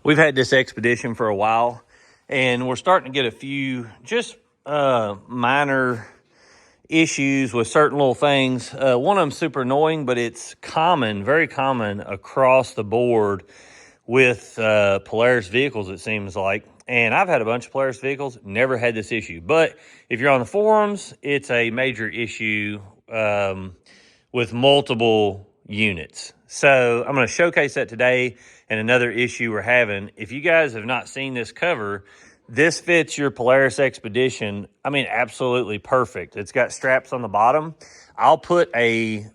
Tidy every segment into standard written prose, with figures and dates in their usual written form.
We've had this Xpedition for a while, and we're starting to get a few just minor issues with certain little things. One of them super annoying, but it's common, very common across the board with Polaris vehicles, it seems like. And I've had a bunch of Polaris vehicles, never had this issue. But if you're on the forums, it's a major issue with multiple units. So I'm going to showcase that today. And another issue we're having, if you guys have not seen this cover, this fits your Polaris Xpedition. I mean, absolutely perfect. It's got straps on the bottom. I'll put a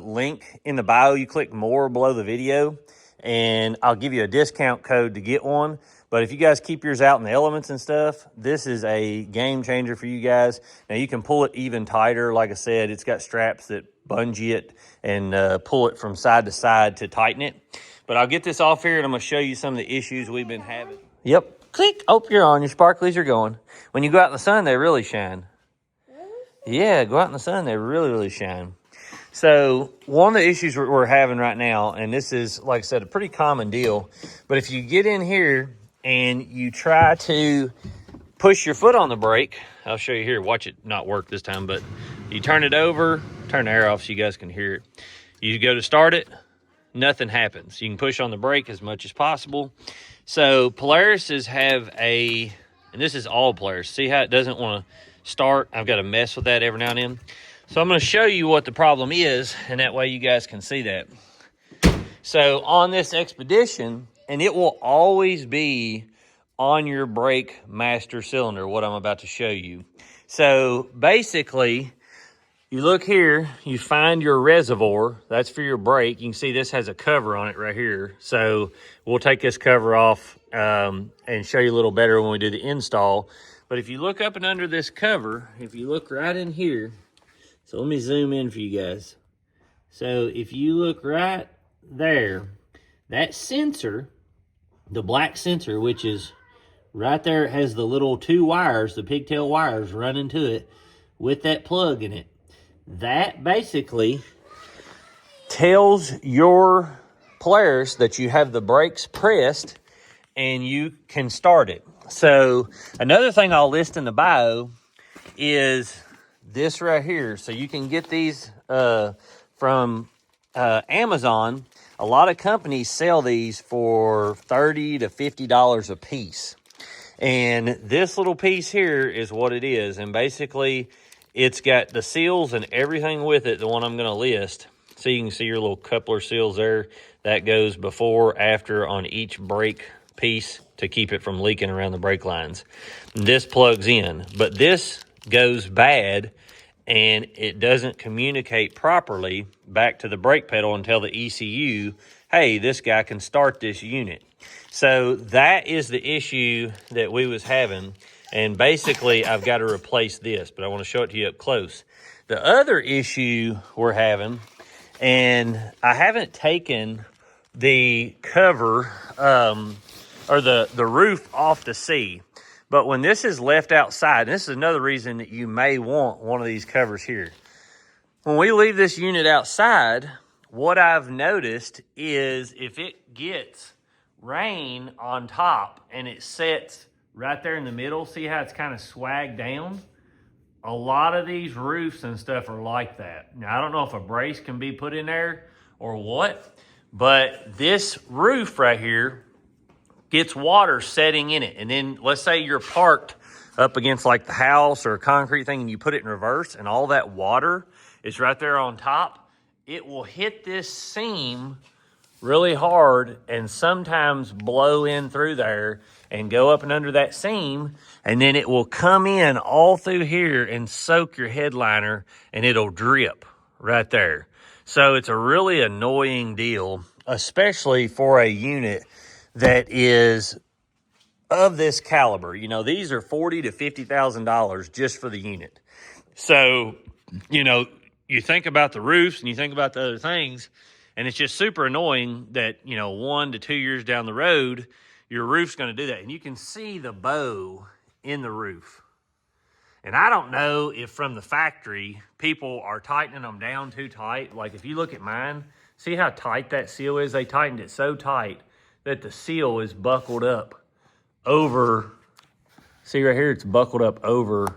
link in the bio. You click more below the video, and I'll give you a discount code to get one. But if you guys keep yours out in the elements and stuff, this is a game changer for you guys. Now, you can pull it even tighter. Like I said, it's got straps that bungee it and pull it from side to side to tighten it. But I'll get this off here, and I'm going to show you some of the issues we've been having. Yep. Click. Oh, you're on. Your sparklies are going. When you go out in the sun, they really shine. Yeah, go out in the sun. They really, really shine. So one of the issues we're having right now, and this is, like I said, a pretty common deal, but if you get in here and you try to push your foot on the brake, I'll show you here. Watch it not work this time, but you turn it over, turn the air off so you guys can hear it. You go to start it, nothing happens. You can push on the brake as much as possible. So Polarises have and this is all Polaris. See how it doesn't want to start? I've got to mess with that every now and then. So I'm going to show you what the problem is, and that way you guys can see that. So on this Xpedition, and it will always be on your brake master cylinder, what I'm about to show you. So basically, you look here, you find your reservoir. That's for your brake. You can see this has a cover on it right here. So we'll take this cover off and show you a little better when we do the install. But if you look up and under this cover, if you look right in here, so let me zoom in for you guys. So if you look right there, that sensor, the black sensor, which is right there, it has the little two wires, the pigtail wires running to it with that plug in it. That basically tells your Polaris that you have the brakes pressed and you can start it. So another thing I'll list in the bio is this right here. So you can get these from Amazon. A lot of companies sell these for $30 to $50 a piece. And this little piece here is what it is. And basically, it's got the seals and everything with it, the one I'm going to list. So you can see your little coupler seals there. That goes before, after on each brake piece to keep it from leaking around the brake lines. And this plugs in. But this goes bad, and it doesn't communicate properly back to the brake pedal and tell the ECU, hey, this guy can start this unit. So that is the issue that we was having. And basically, I've got to replace this, but I want to show it to you up close. The other issue we're having, and I haven't taken the cover or the roof off to see, but when this is left outside, and this is another reason that you may want one of these covers here. When we leave this unit outside, what I've noticed is if it gets rain on top and it sets right there in the middle, see how it's kind of swagged down? A lot of these roofs and stuff are like that. Now, I don't know if a brace can be put in there or what, but this roof right here gets water setting in it. And then let's say you're parked up against like the house or a concrete thing and you put it in reverse and all that water is right there on top. It will hit this seam really hard and sometimes blow in through there and go up and under that seam, and then it will come in all through here and soak your headliner, and it'll drip right there. So it's a really annoying deal, especially for a unit that is of this caliber. You know, these are $40,000 to $50,000 just for the unit. So, you know, you think about the roofs and you think about the other things, and it's just super annoying that, you know, 1 to 2 years down the road, your roof's going to do that. And you can see the bow in the roof. And I don't know if from the factory, people are tightening them down too tight. Like if you look at mine, see how tight that seal is? They tightened it so tight that the seal is buckled up over. See right here, it's buckled up over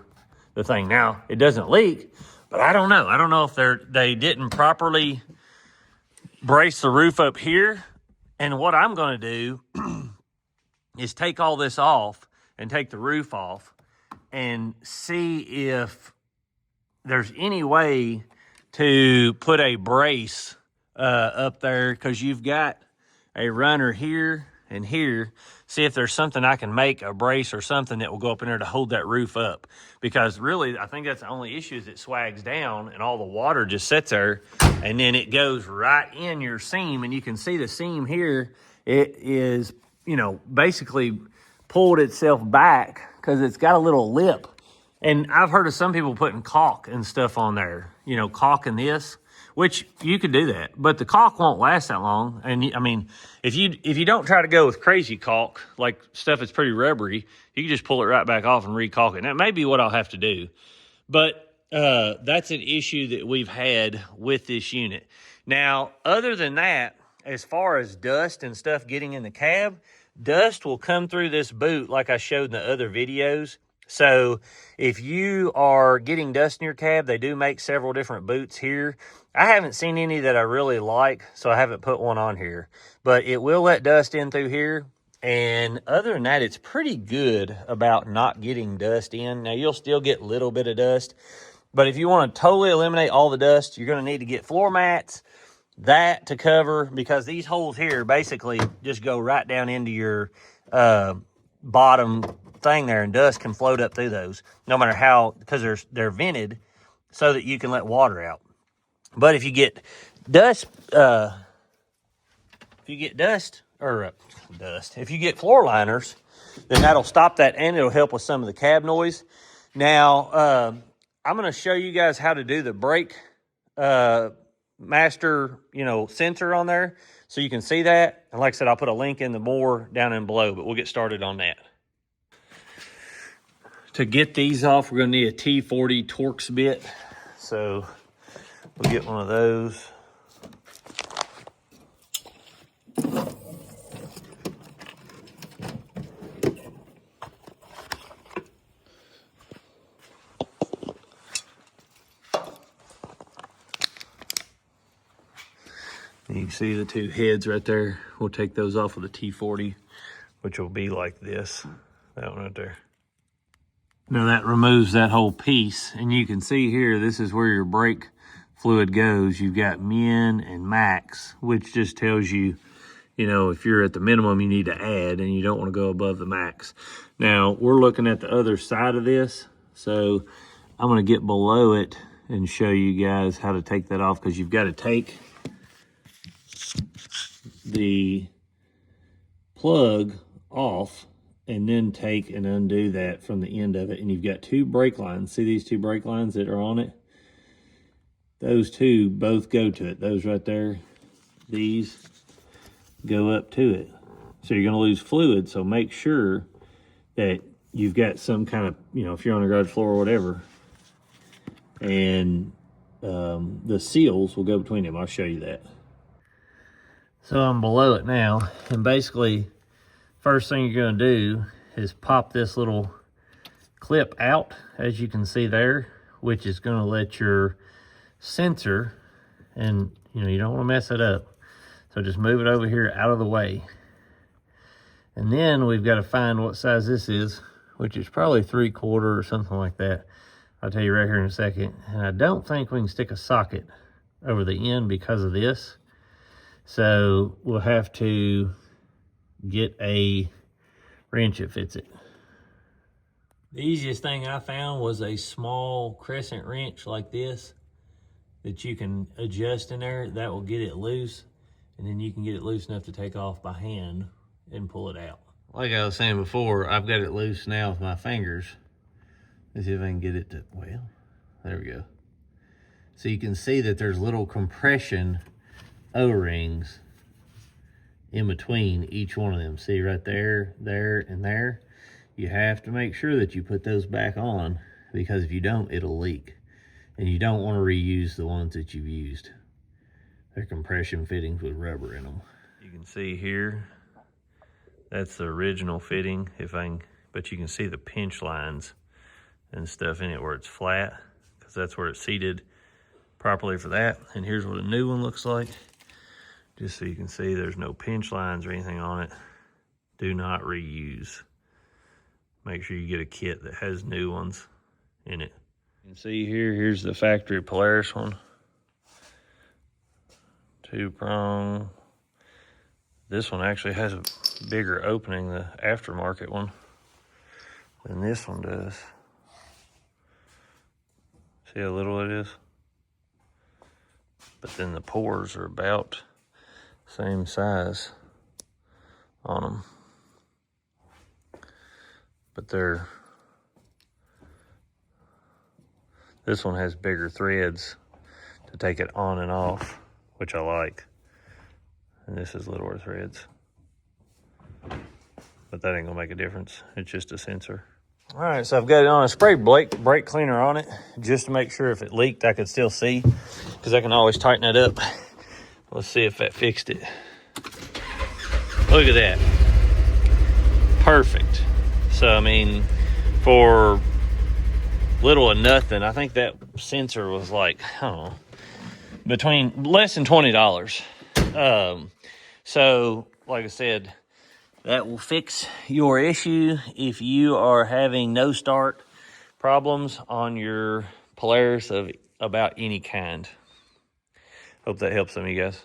the thing. Now, it doesn't leak, but I don't know. I don't know if they didn't properly brace the roof up here. And what I'm going to do is take all this off and take the roof off and see if there's any way to put a brace up there, because you've got a runner here and here. See if there's something I can make, a brace or something that will go up in there to hold that roof up. Because really, I think that's the only issue, is it swags down and all the water just sits there, and then it goes right in your seam. And you can see the seam here, it is, you know, basically pulled itself back because it's got a little lip. And I've heard of some people putting caulk and stuff on there, you know, caulking this, which you could do that, but the caulk won't last that long. And I mean, if you don't try to go with crazy caulk, like stuff that's pretty rubbery, you can just pull it right back off and re-caulk it. And that may be what I'll have to do. But that's an issue that we've had with this unit. Now, other than that, as far as dust and stuff getting in the cab, dust will come through this boot like I showed in the other videos. So if you are getting dust in your cab, they do make several different boots here. I haven't seen any that I really like, so I haven't put one on here. But it will let dust in through here. And other than that, it's pretty good about not getting dust in. Now, you'll still get a little bit of dust. But if you want to totally eliminate all the dust, you're going to need to get floor mats, that to cover, because these holes here basically just go right down into your bottom thing there, and dust can float up through those no matter how, because they're vented so that you can let water out. But if you get dust, if you get floor liners, then that'll stop that, and it'll help with some of the cab noise. Now, I'm going to show you guys how to do the brake master, sensor on there, so you can see that. And like I said, I'll put a link in the more down in below, but we'll get started on that. To get these off, we're going to need a T40 Torx bit. So we'll get one of those. You can see the two heads right there. We'll take those off with a T40, which will be like this. That one right there. Now that removes that whole piece, and you can see here, this is where your brake fluid goes. You've got min and max, which just tells you, if you're at the minimum you need to add, and you don't want to go above the max. Now, we're looking at the other side of this, so I'm going to get below it and show you guys how to take that off, because you've got to take the plug off and then take and undo that from the end of it. And you've got two brake lines. See these two brake lines that are on it? Those two both go to it. Those right there, these go up to it. So you're going to lose fluid, so make sure that you've got some kind of, if you're on a garage floor or whatever, and the seals will go between them. I'll show you that. So I'm below it now, and basically first thing you're going to do is pop this little clip out, as you can see there, which is going to let your sensor, and you don't want to mess it up, so just move it over here out of the way. And then we've got to find what size this is, which is probably 3/4 or something like that. I'll tell you right here in a second. And I don't think we can stick a socket over the end because of this, so we'll have to get a wrench that fits it. The easiest thing I found was a small crescent wrench like this that you can adjust in there. That will get it loose, and then you can get it loose enough to take off by hand and pull it out. Like I was saying before, I've got it loose now with my fingers. Let's see if I can get it to, well, there we go. So you can see that there's little compression O-rings in between each one of them. See right there, there, and there. You have to make sure that you put those back on, because if you don't, it'll leak. And you don't want to reuse the ones that you've used. They're compression fittings with rubber in them. You can see here, That's the original fitting, but you can see the pinch lines and stuff in it where it's flat, because that's where it's seated properly for that. And here's what a new one looks like. Just so you can see, there's no pinch lines or anything on it. Do not reuse. Make sure you get a kit that has new ones in it. You can see here's the factory Polaris one. 2-prong. This one actually has a bigger opening, the aftermarket one, than this one does. See how little it is? But then the pores are about same size on them. But this one has bigger threads to take it on and off, which I like. And this is littler threads. But that ain't gonna make a difference. It's just a sensor. All right, so I've got it on a spray brake cleaner on it, just to make sure if it leaked, I could still see, because I can always tighten it up. Let's see if that fixed it. Look at that. Perfect. So, I mean, for little or nothing, I think that sensor was like, I don't know, between less than $20. So, like I said, that will fix your issue if you are having no start problems on your Polaris of about any kind. Hope that helps some of you guys.